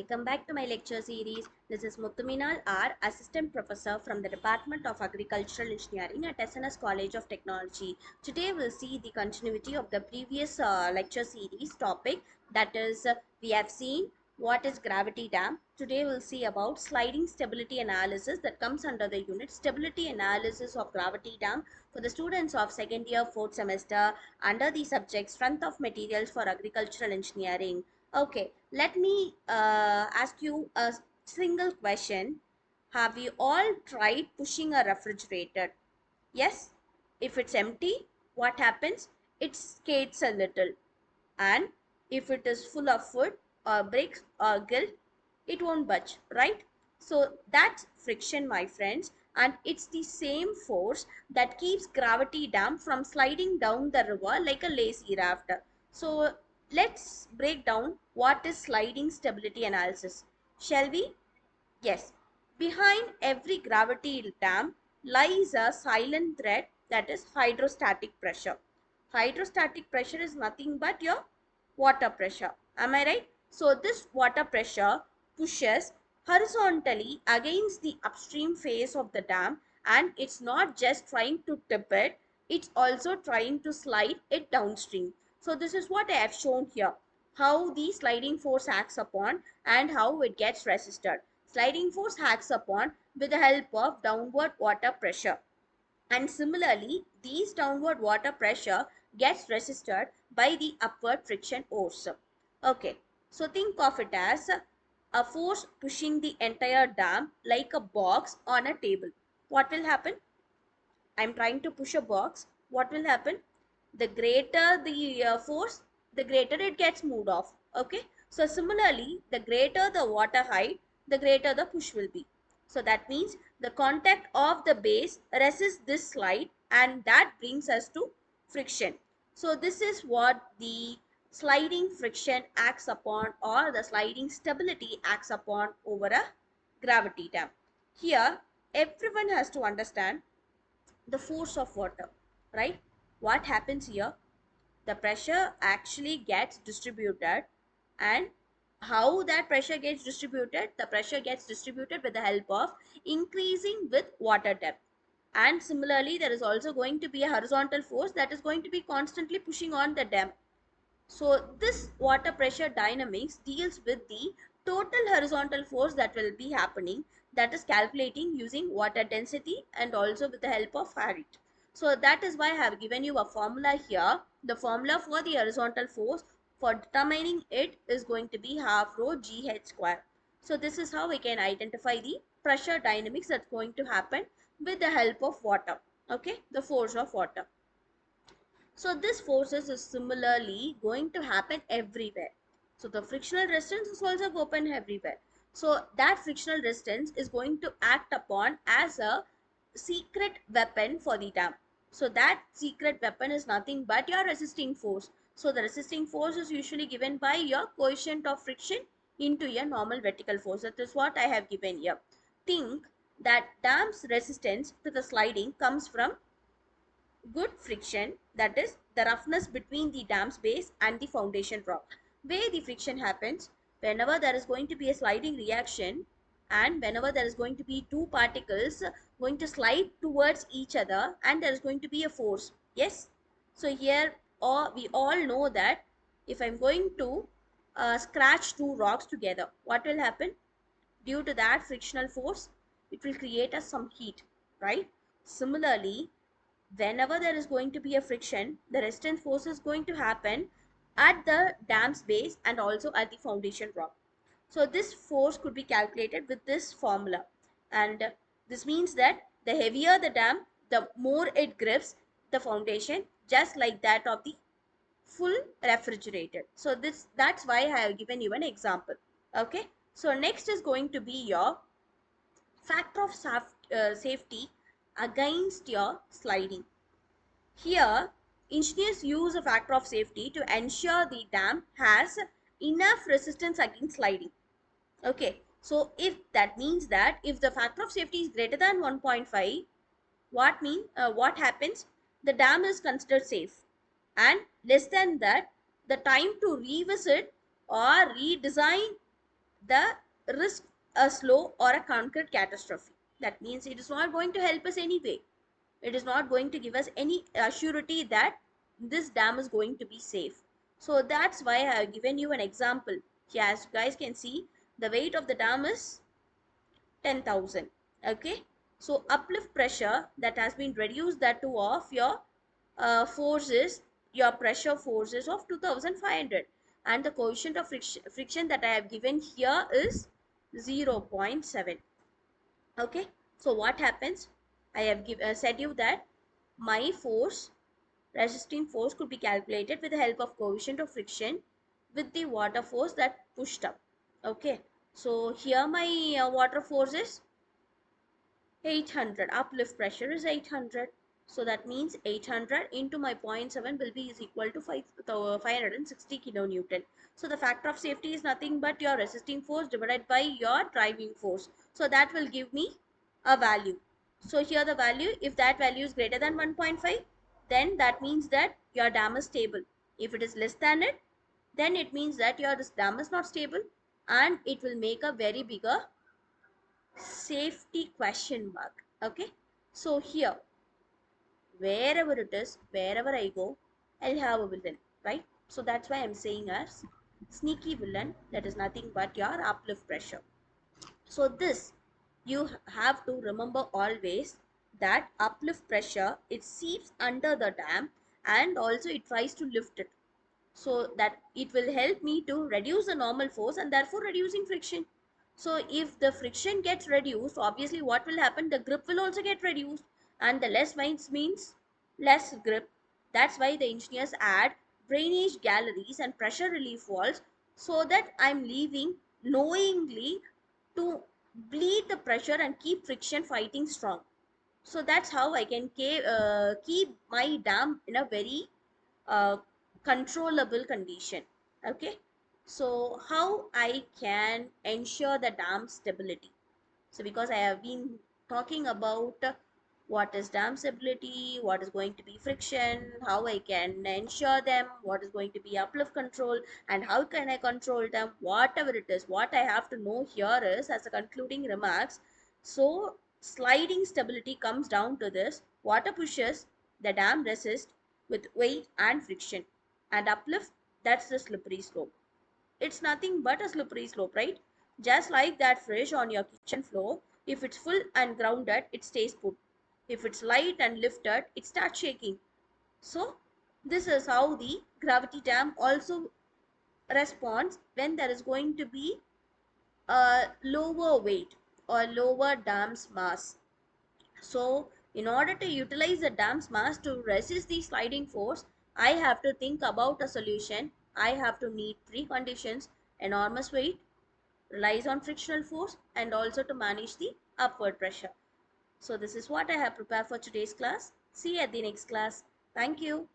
welcome back to my lecture series. This is Muthuminal R, Assistant Professor from the Department of Agricultural Engineering at SNS College of Technology. Today we'll see the continuity of the previous lecture series topic, that is we have seen what is gravity dam. Today we'll see about sliding stability analysis that comes under the unit stability analysis of gravity dam for the students of second year 4th semester under the subject strength of materials for agricultural engineering. Okay, let me ask you a single question. Have you all tried pushing a refrigerator? Yes. If it's empty, what happens? It skates a little. And if it is full of food or bricks or guilt, it won't budge, right? So that's friction, my friends. And it's the same force that keeps gravity dam from sliding down the river like a lazy raft. So let's break down what is sliding stability analysis. Shall we? Yes. Behind every gravity dam lies a silent thread, that is hydrostatic pressure. Hydrostatic pressure is nothing but your water pressure. Am I right? So this water pressure pushes horizontally against the upstream face of the dam, and it's not just trying to tip it, it's also trying to slide it downstream. So this is what I have shown here, how the sliding force acts upon and how it gets resisted. Sliding force acts upon with the help of downward water pressure. And similarly, these downward water pressure gets resisted by the upward friction force. Okay, so think of it as a force pushing the entire dam like a box on a table. What will happen? I'm trying to push a box. What will happen? The greater the force, the greater it gets moved off. Okay. So similarly, the greater the water height, the greater the push will be. So that means the contact of the base resists this slide, and that brings us to friction. So this is what the sliding friction acts upon, or the sliding stability acts upon over a gravity dam. Here, everyone has to understand the force of water, right? What happens here? The pressure actually gets distributed, and how that pressure gets distributed? The pressure gets distributed with the help of increasing with water depth. And similarly, there is also going to be a horizontal force that is going to be constantly pushing on the dam. So this water pressure dynamics deals with the total horizontal force that will be happening, that is calculating using water density and also with the help of height. So that is why I have given you a formula here. The formula for the horizontal force for determining it is going to be half rho GH square. So this is how we can identify the pressure dynamics that's going to happen with the help of water. Okay, the force of water. So this forces is similarly going to happen everywhere. So the frictional resistance is also open everywhere. So that frictional resistance is going to act upon as a secret weapon for the dam. So that secret weapon is nothing but your resisting force. So the resisting force is usually given by your coefficient of friction into your normal vertical force. That is what I have given here. Think that dam's resistance to the sliding comes from good friction, that is the roughness between the dam's base and the foundation rock. Where the friction happens, whenever there is going to be a sliding reaction and whenever there is going to be two particles going to slide towards each other, and there is going to be a force. Yes. So here we all know that if I'm going to scratch two rocks together, what will happen? Due to that frictional force, it will create us some heat, right? Similarly, whenever there is going to be a friction, the resistance force is going to happen at the dam's base and also at the foundation rock. So this force could be calculated with this formula, and this means that the heavier the dam, the more it grips the foundation, just like that of the full refrigerator. So that's why I have given you an example. Okay, so next is going to be your factor of safety against your sliding. Here, engineers use a factor of safety to ensure the dam has enough resistance against sliding. Okay, so if that means that if the factor of safety is greater than 1.5, what happens? The dam is considered safe, and less than that, the time to revisit or redesign the risk a slow or a concrete catastrophe. That means it is not going to help us anyway. It is not going to give us any surety that this dam is going to be safe. So that's why I have given you an example. Here, as you guys can see, the weight of the dam is 10,000. Okay, so uplift pressure that has been reduced, that to of your forces, your pressure forces of 2500, and the coefficient of friction that I have given here is 0.7. Okay, so what happens, I have said you that my force, resisting force, could be calculated with the help of coefficient of friction with the water force that pushed up. Okay, so here my water force is 800, uplift pressure is 800. So that means 800 into my 0.7 will be is equal to 560 kilonewton. So the factor of safety is nothing but your resisting force divided by your driving force. So that will give me a value. So here the value, if that value is greater than 1.5, then that means that your dam is stable. If it is less than it, then it means that your dam is not stable, and it will make a very bigger safety question mark. Okay, so here, wherever it is, wherever I go, I'll have a villain, right? So that's why I'm saying as sneaky villain, that is nothing but your uplift pressure. So this, you have to remember always, that uplift pressure, it seeps under the dam and also it tries to lift it, so that it will help me to reduce the normal force and therefore reducing friction. So if the friction gets reduced, obviously what will happen, the grip will also get reduced, and the less means less grip. That's why the engineers add drainage galleries and pressure relief valves, so that I'm leaving knowingly to bleed the pressure and keep friction fighting strong. So that's how I can keep my dam in a very uh, controllable condition. Okay, so how I can ensure the dam stability? So because I have been talking about what is dam stability, what is going to be friction, how I can ensure them, what is going to be uplift control, and how can I control them, whatever it is, what I have to know here is, as a concluding remarks, so sliding stability comes down to this: water pushes, the dam resists with weight and friction, and uplift, that's the slippery slope. It's nothing but a slippery slope, right? Just like that fish on your kitchen floor, if it's full and grounded, it stays put. If it's light and lifted, it starts shaking. So this is how the gravity dam also responds when there is going to be a lower weight or lower dam's mass. So in order to utilize the dam's mass to resist the sliding force, I have to think about a solution. I have to meet three conditions: enormous weight, relies on frictional force, and also to manage the upward pressure. So this is what I have prepared for today's class. See you at the next class. Thank you.